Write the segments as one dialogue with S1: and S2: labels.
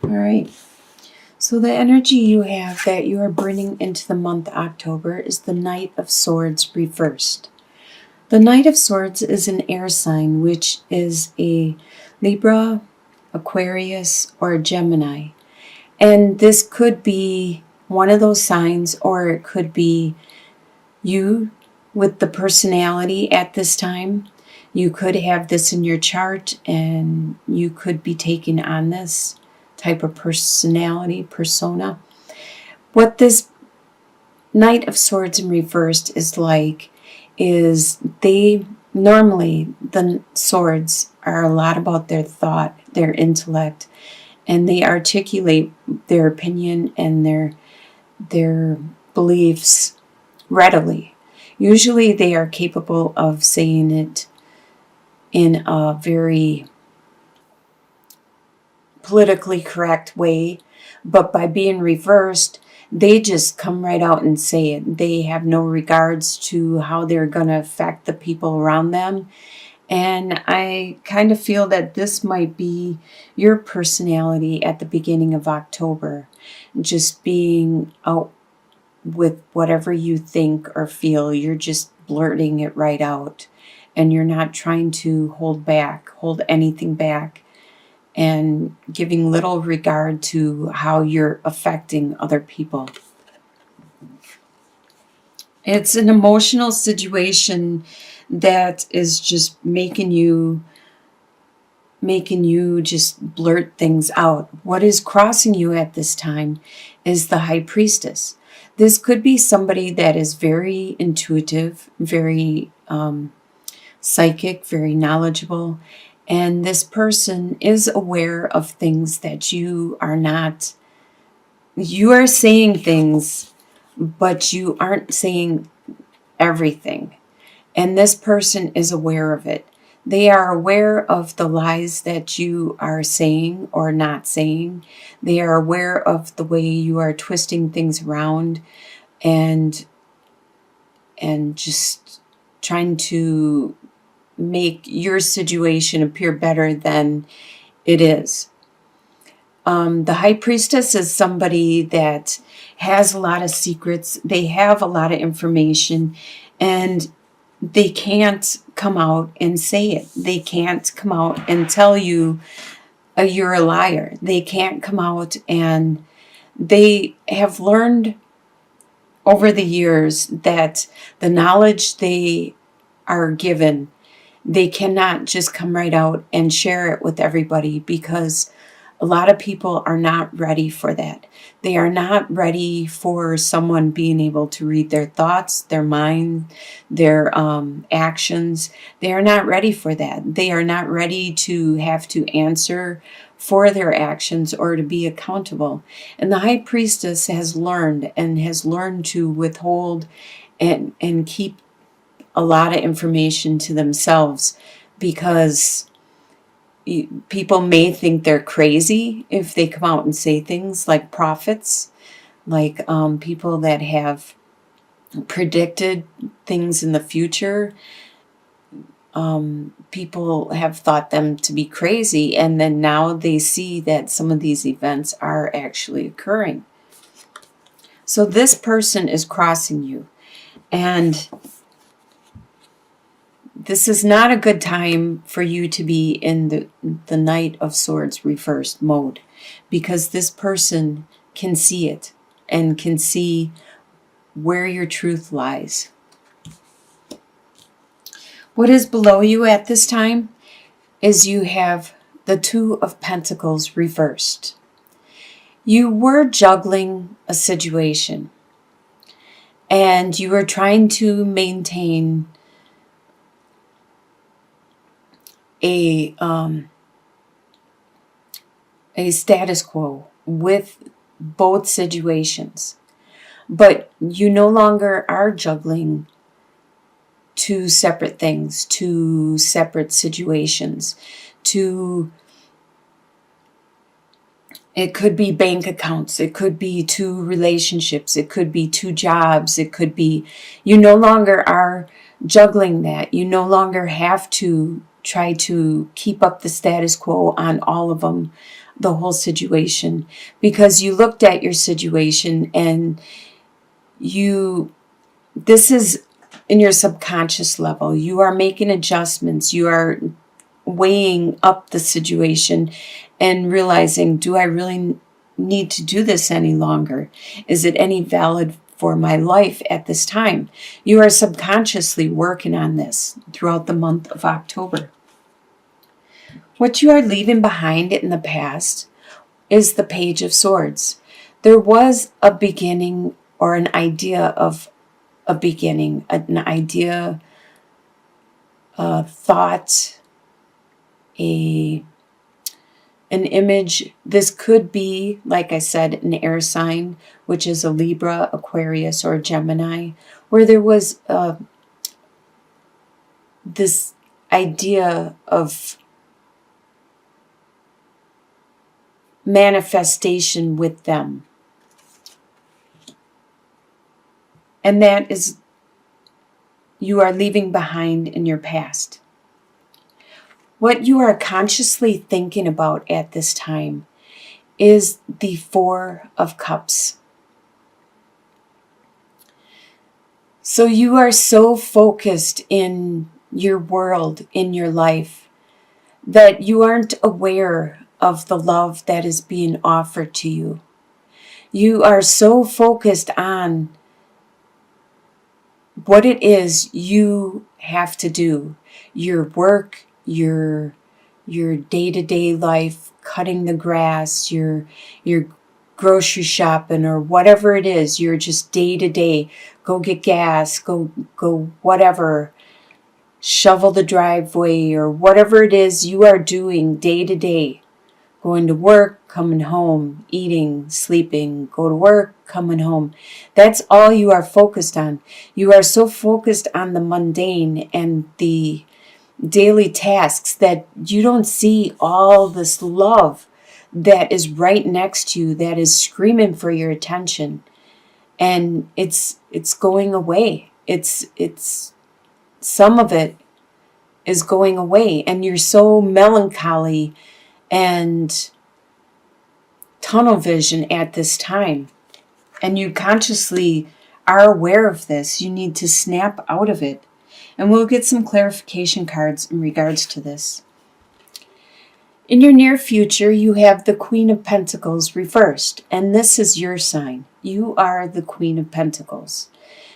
S1: All right. So the energy you have that you are bringing into the month October is the Knight of Swords reversed. The Knight of Swords is an air sign, which is a Libra, Aquarius, or a Gemini. And this could be one of those signs, or it could be you with the personality at this time. You could have this in your chart and you could be taking on this type of personality, persona. What this Knight of Swords in reversed is like is they normally, the swords are a lot about their thought, their intellect, and they articulate their opinion and their beliefs readily. Usually they are capable of saying it in a very politically correct way, but by being reversed, they just come right out and say it. They have no regards to how they're going to affect the people around them. And I kind of feel that this might be your personality at the beginning of October, just being out with whatever you think or feel. You're just blurting it right out, and you're not trying to hold anything back, and giving little regard to how you're affecting other people. It's an emotional situation that is just making you just blurt things out. What is crossing you at this time is the High Priestess. This could be somebody that is very intuitive, very psychic, very knowledgeable. And this person is aware of things that you are not. You are saying things, but you aren't saying everything. And this person is aware of it. They are aware of the lies that you are saying or not saying. They are aware of the way you are twisting things around and just trying to make your situation appear better than it is. The High Priestess is somebody that has a lot of secrets. They have a lot of information, and they can't come out and say it. They can't come out and tell you you're a liar. They can't come out, and they have learned over the years that the knowledge they are given, they cannot just come right out and share it with everybody, because a lot of people are not ready for that. They are not ready for someone being able to read their thoughts, their mind, their actions. They are not ready for that. They are not ready to have to answer for their actions or to be accountable. And the High Priestess has learned to withhold and keep a lot of information to themselves, because people may think they're crazy if they come out and say things like prophets, like people that have predicted things in the future. People have thought them to be crazy, and then now they see that some of these events are actually occurring. So this person is crossing you, and this is not a good time for you to be in the Knight of Swords reversed mode, because this person can see it and can see where your truth lies. What is below you at this time is you have the Two of Pentacles reversed. You were juggling a situation, and you were trying to maintain a status quo with both situations, but you no longer are juggling two separate things, two separate situations. It could be bank accounts, it could be two relationships, it could be two jobs, it could be, you no longer are juggling that. You no longer have to try to keep up the status quo on all of them, the whole situation, because you looked at your situation and this is in your subconscious level. You are making adjustments. You are weighing up the situation and realizing, do I really need to do this any longer? Is it any valid for my life at this time? You are subconsciously working on this throughout the month of October. What you are leaving behind in the past is the Page of Swords. There was a beginning, or an idea of a beginning, an idea, a thought, an image. This could be, like I said, an air sign, which is a Libra, Aquarius, or Gemini, where there was this idea of manifestation with them. And that is, you are leaving behind in your past. What you are consciously thinking about at this time is the Four of Cups. So you are so focused in your world, in your life, that you aren't aware of the love that is being offered to you. You are so focused on what it is you have to do, your work, your day-to-day life, cutting the grass, your grocery shopping, or whatever it is. You're just day-to-day, go get gas, go whatever, shovel the driveway, or whatever it is you are doing day-to-day. Going to work, coming home, eating, sleeping, go to work, coming home. That's all you are focused on. You are so focused on the mundane and the daily tasks that you don't see all this love that is right next to you, that is screaming for your attention. And it's going away. It's some of it is going away, and you're so melancholy and tunnel vision at this time. And you consciously are aware of this. You need to snap out of it. And we'll get some clarification cards in regards to this. In your near future, you have the Queen of Pentacles reversed. And this is your sign. You are the Queen of Pentacles.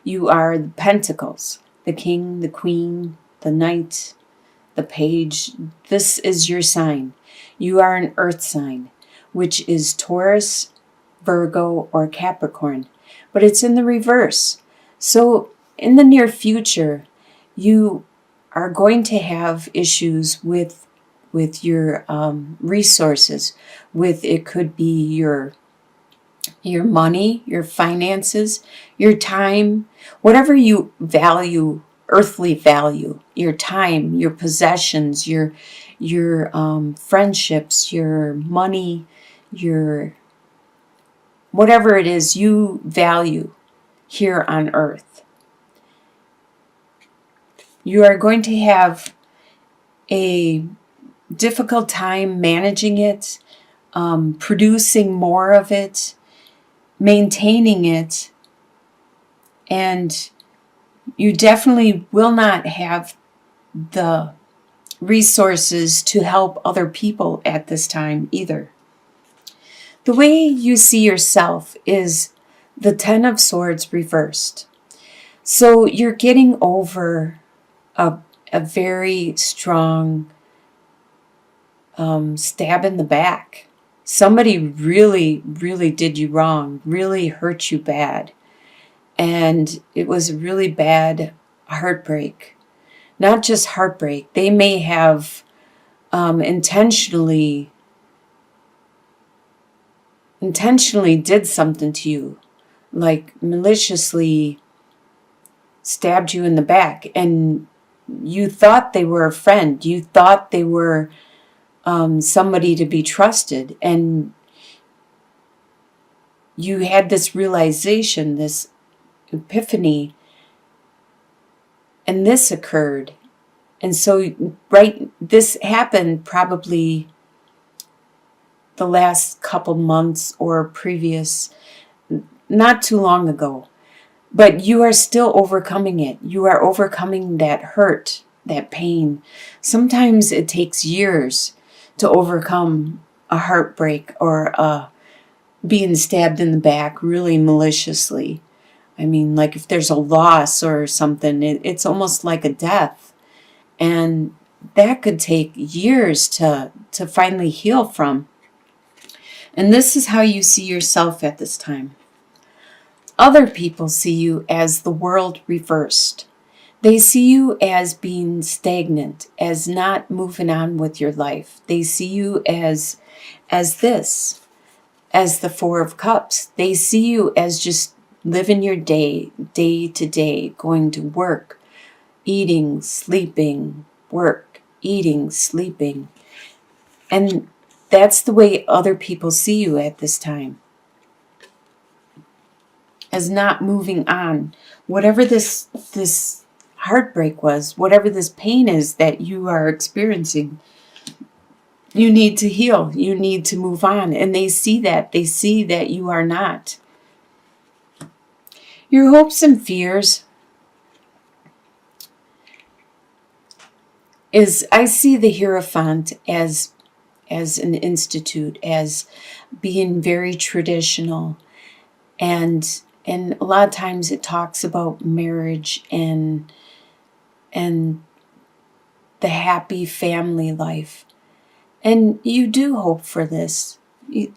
S1: You are the Pentacles. The King, the Queen, the Knight, the Page. This is your sign. You are an earth sign, which is Taurus, Virgo, or Capricorn. But it's in the reverse. So in the near future, you are going to have issues with your resources. It could be your money, your finances, your time, whatever you value, earthly value, your time, your possessions, your friendships, your money, your whatever it is you value here on earth. You are going to have a difficult time managing it, producing more of it, maintaining it, and you definitely will not have the resources to help other people at this time either. The way you see yourself is the Ten of Swords reversed. So you're getting over a very strong stab in the back. Somebody really, really did you wrong, really hurt you bad. And it was a really bad heartbreak. Not just heartbreak. They may have intentionally did something to you, like maliciously stabbed you in the back, and you thought they were a friend. You thought they were somebody to be trusted, and you had this realization, this epiphany, and this occurred. And so this happened probably the last couple months or previous, not too long ago. But you are still overcoming it. You are overcoming that hurt, that pain. Sometimes it takes years to overcome a heartbreak or being stabbed in the back really maliciously. I mean, like if there's a loss or something, it's almost like a death. And that could take years to finally heal from. And this is how you see yourself at this time. Other people see you as the world reversed. They see you as being stagnant, as not moving on with your life. They see you as this, as the Four of Cups. They see you as just living your day to day, going to work, eating, sleeping, work, eating, sleeping. And that's the way other people see you at this time. As not moving on. Whatever this heartbreak was, whatever this pain is that you are experiencing, you need to heal. You need to move on. And they see that. They see that you are not. Your hopes and fears is, I see the Hierophant as an institute, as being very traditional. And a lot of times it talks about marriage and the happy family life. And you do hope for this.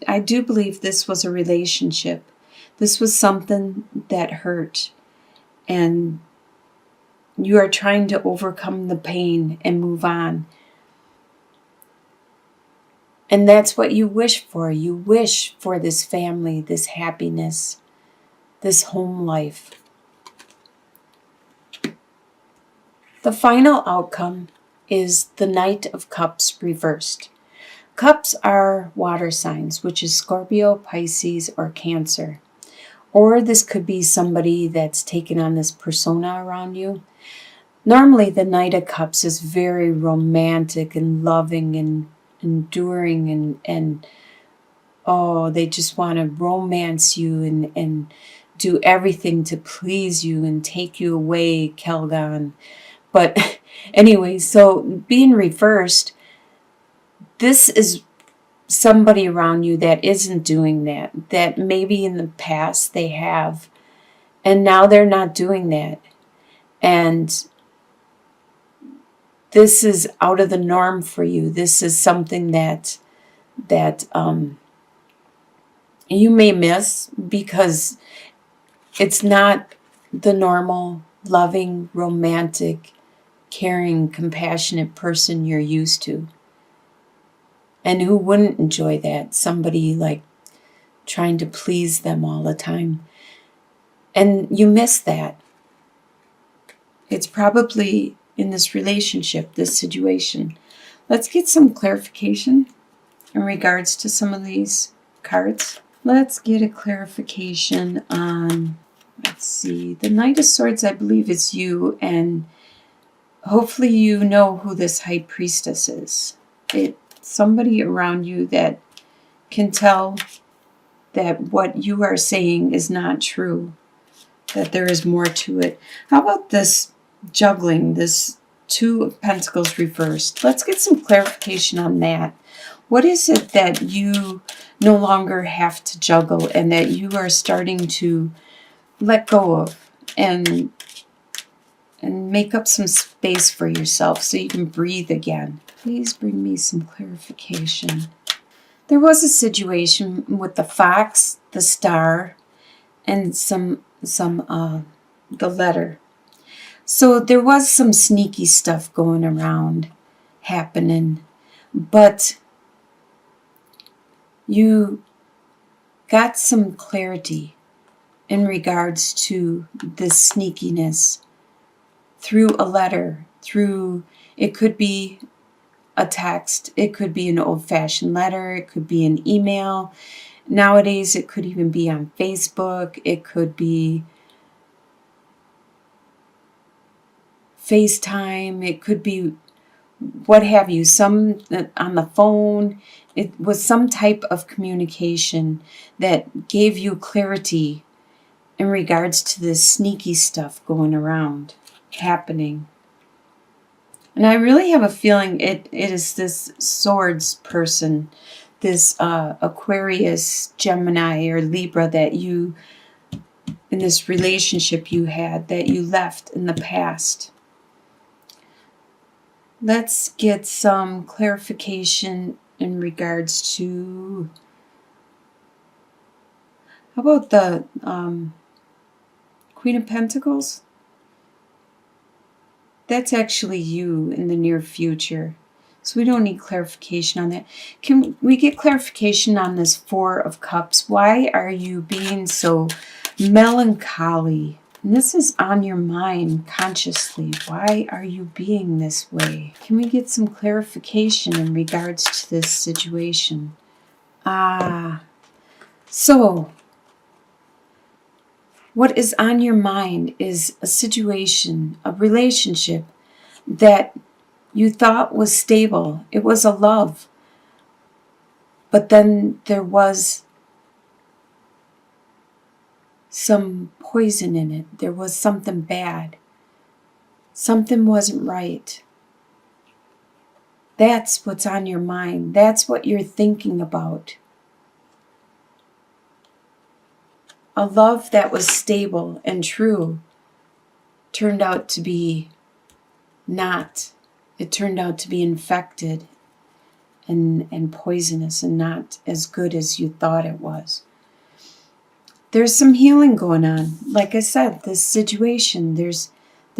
S1: I do believe this was a relationship. This was something that hurt. And you are trying to overcome the pain and move on. And that's what you wish for. You wish for this family, this happiness, this home life. The final outcome is the Knight of Cups reversed. Cups are water signs, which is Scorpio, Pisces, or Cancer. Or this could be somebody that's taken on this persona around you. Normally, the Knight of Cups is very romantic and loving and enduring and they just want to romance you and do everything to please you and take you away, Kelgan. But anyway, so being reversed, this is somebody around you that isn't doing that maybe in the past they have, and now they're not doing that. And this is out of the norm for you. This is something that you may miss because it's not the normal, loving, romantic, caring, compassionate person you're used to. And who wouldn't enjoy that? Somebody like trying to please them all the time. And you miss that. It's probably in this relationship, this situation. Let's get some clarification in regards to some of these cards. Let's get a clarification on, let's see, the Knight of Swords, I believe is you, and hopefully you know who this High Priestess is. It's somebody around you that can tell that what you are saying is not true, that there is more to it. How about this juggling, this Two of Pentacles reversed? Let's get some clarification on that. What is it that you no longer have to juggle and that you are starting to let go of and make up some space for yourself so you can breathe again? Please bring me some clarification. There was a situation with the fox, the star, and the letter. So there was some sneaky stuff going around, happening, but you got some clarity in regards to this sneakiness through a letter, it could be a text, it could be an old-fashioned letter, it could be an email. Nowadays, it could even be on Facebook, it could be FaceTime, it could be what have you, some on the phone. It was some type of communication that gave you clarity in regards to this sneaky stuff going around, happening. And I really have a feeling it is this swords person, this Aquarius, Gemini, or Libra that you, in this relationship you had, that you left in the past. Let's get some clarification in regards to, how about the Queen of Pentacles? That's actually you in the near future. So we don't need clarification on that. Can we get clarification on this Four of Cups? Why are you being so melancholy? And this is on your mind consciously. Why are you being this way? Can we get some clarification in regards to this situation? So what is on your mind is a situation, a relationship that you thought was stable. It was a love. But then there was some poison in it. There was something bad. Something wasn't right. That's what's on your mind. That's what you're thinking about. A love that was stable and true turned out to be not. It turned out to be infected and poisonous and not as good as you thought it was. There's some healing going on. Like I said, this situation, there's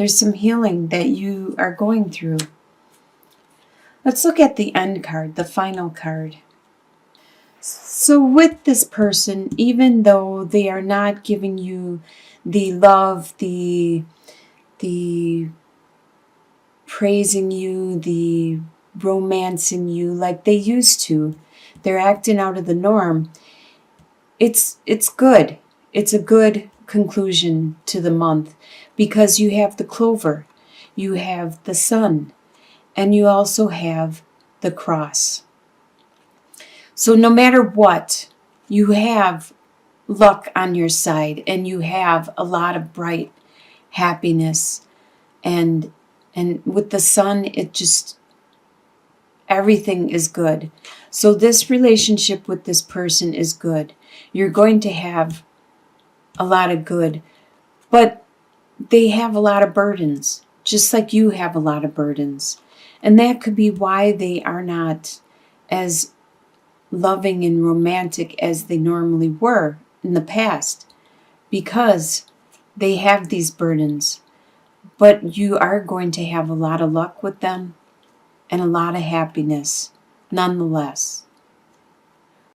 S1: some healing that you are going through. Let's look at the end card, the final card. So with this person, even though they are not giving you the love, the praising you, the romancing you like they used to, they're acting out of the norm. It's good. It's a good conclusion to the month because you have the Clover, you have the Sun, and you also have the Cross. So no matter what, you have luck on your side and you have a lot of bright happiness. And with the Sun, it just, everything is good. So this relationship with this person is good. You're going to have a lot of good, but they have a lot of burdens, just like you have a lot of burdens. And that could be why they are not as loving and romantic as they normally were in the past, because they have these burdens. But you are going to have a lot of luck with them and a lot of happiness nonetheless.